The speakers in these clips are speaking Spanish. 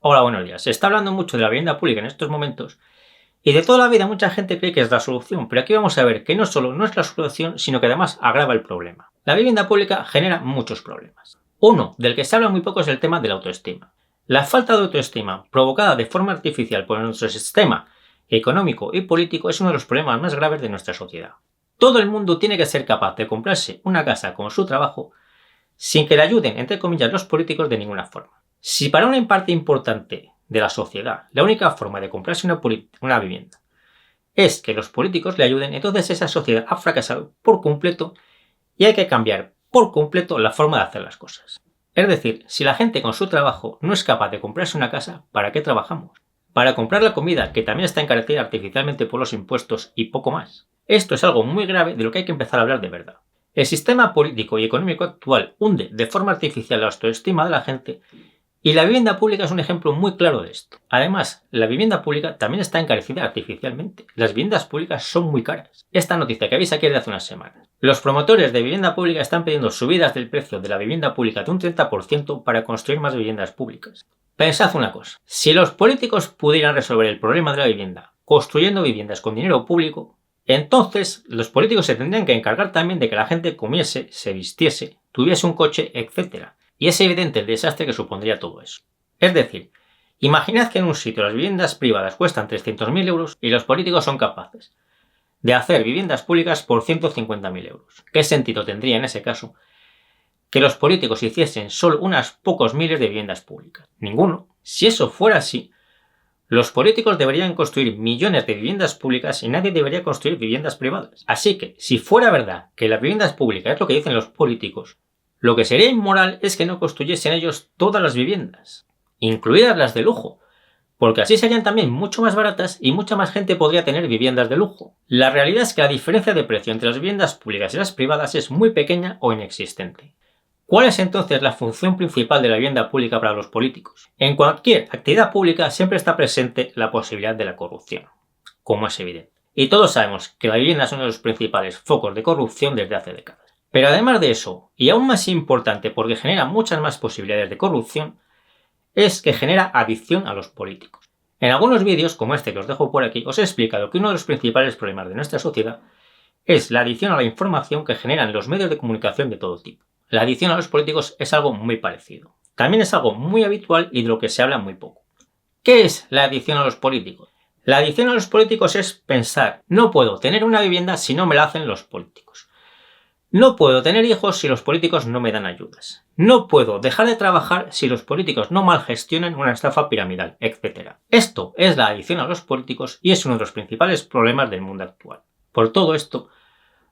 Hola, buenos días. Se está hablando mucho de la vivienda pública en estos momentos y de toda la vida mucha gente cree que es la solución, pero aquí vamos a ver que no solo no es la solución, sino que además agrava el problema. La vivienda pública genera muchos problemas. Uno, del que se habla muy poco, es el tema de la autoestima. La falta de autoestima provocada de forma artificial por nuestro sistema económico y político es uno de los problemas más graves de nuestra sociedad. Todo el mundo tiene que ser capaz de comprarse una casa con su trabajo sin que le ayuden, entre comillas, los políticos de ninguna forma. Si para una parte importante de la sociedad la única forma de comprarse una vivienda es que los políticos le ayuden, entonces esa sociedad ha fracasado por completo y hay que cambiar por completo la forma de hacer las cosas. Es decir, si la gente con su trabajo no es capaz de comprarse una casa, ¿para qué trabajamos? Para comprar la comida, que también está encarecida artificialmente por los impuestos y poco más. Esto es algo muy grave de lo que hay que empezar a hablar de verdad. El sistema político y económico actual hunde de forma artificial la autoestima de la gente y la vivienda pública es un ejemplo muy claro de esto. Además, la vivienda pública también está encarecida artificialmente. Las viviendas públicas son muy caras. Esta noticia que habéis aquí es de hace unas semanas. Los promotores de vivienda pública están pidiendo subidas del precio de la vivienda pública de un 30% para construir más viviendas públicas. Pensad una cosa, si los políticos pudieran resolver el problema de la vivienda construyendo viviendas con dinero público, entonces los políticos se tendrían que encargar también de que la gente comiese, se vistiese, tuviese un coche, etc. Y es evidente el desastre que supondría todo eso. Es decir, imaginad que en un sitio las viviendas privadas cuestan 300.000 euros y los políticos son capaces de hacer viviendas públicas por 150.000 euros. ¿Qué sentido tendría en ese caso que los políticos hiciesen solo unos pocos miles de viviendas públicas? Ninguno. Si eso fuera así, los políticos deberían construir millones de viviendas públicas y nadie debería construir viviendas privadas. Así que, si fuera verdad que las viviendas públicas es lo que dicen los políticos, lo que sería inmoral es que no construyesen ellos todas las viviendas, incluidas las de lujo, porque así serían también mucho más baratas y mucha más gente podría tener viviendas de lujo. La realidad es que la diferencia de precio entre las viviendas públicas y las privadas es muy pequeña o inexistente. ¿Cuál es entonces la función principal de la vivienda pública para los políticos? En cualquier actividad pública siempre está presente la posibilidad de la corrupción, como es evidente. Y todos sabemos que la vivienda es uno de los principales focos de corrupción desde hace décadas. Pero además de eso, y aún más importante porque genera muchas más posibilidades de corrupción, es que genera adicción a los políticos. En algunos vídeos, como este que os dejo por aquí, os he explicado que uno de los principales problemas de nuestra sociedad es la adicción a la información que generan los medios de comunicación de todo tipo. La adicción a los políticos es algo muy parecido. También es algo muy habitual y de lo que se habla muy poco. ¿Qué es la adicción a los políticos? La adicción a los políticos es pensar, no puedo tener una vivienda si no me la hacen los políticos. No puedo tener hijos si los políticos no me dan ayudas. No puedo dejar de trabajar si los políticos no mal gestionan una estafa piramidal, etc. Esto es la adicción a los políticos y es uno de los principales problemas del mundo actual. Por todo esto,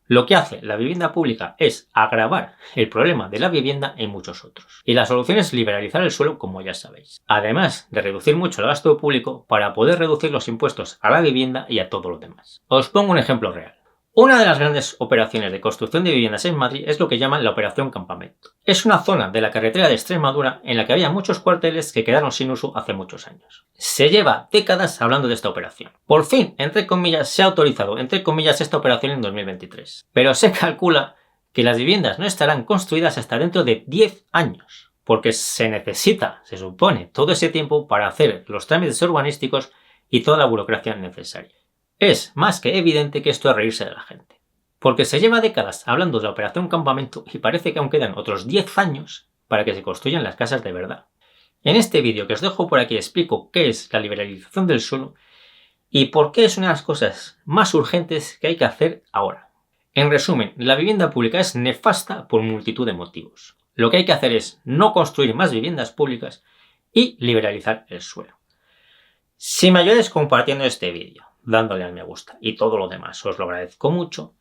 lo que hace la vivienda pública es agravar el problema de la vivienda en muchos otros. Y la solución es liberalizar el suelo, como ya sabéis. Además de reducir mucho el gasto público para poder reducir los impuestos a la vivienda y a todo lo demás. Os pongo un ejemplo real. Una de las grandes operaciones de construcción de viviendas en Madrid es lo que llaman la Operación Campamento. Es una zona de la carretera de Extremadura en la que había muchos cuarteles que quedaron sin uso hace muchos años. Se lleva décadas hablando de esta operación. Por fin, entre comillas, se ha autorizado, entre comillas, esta operación en 2023. Pero se calcula que las viviendas no estarán construidas hasta dentro de 10 años. Porque se necesita, se supone, todo ese tiempo para hacer los trámites urbanísticos y toda la burocracia necesaria. Es más que evidente que esto es reírse de la gente. Porque se lleva décadas hablando de la Operación Campamento y parece que aún quedan otros 10 años para que se construyan las casas de verdad. En este vídeo que os dejo por aquí explico qué es la liberalización del suelo y por qué es una de las cosas más urgentes que hay que hacer ahora. En resumen, la vivienda pública es nefasta por multitud de motivos. Lo que hay que hacer es no construir más viviendas públicas y liberalizar el suelo. Si me ayudáis compartiendo este vídeo, dándole al me gusta y todo lo demás, os lo agradezco mucho.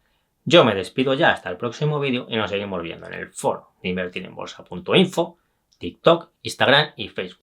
Yo me despido ya hasta el próximo vídeo y nos seguimos viendo en el foro de invertirenbolsa.info, TikTok, Instagram y Facebook.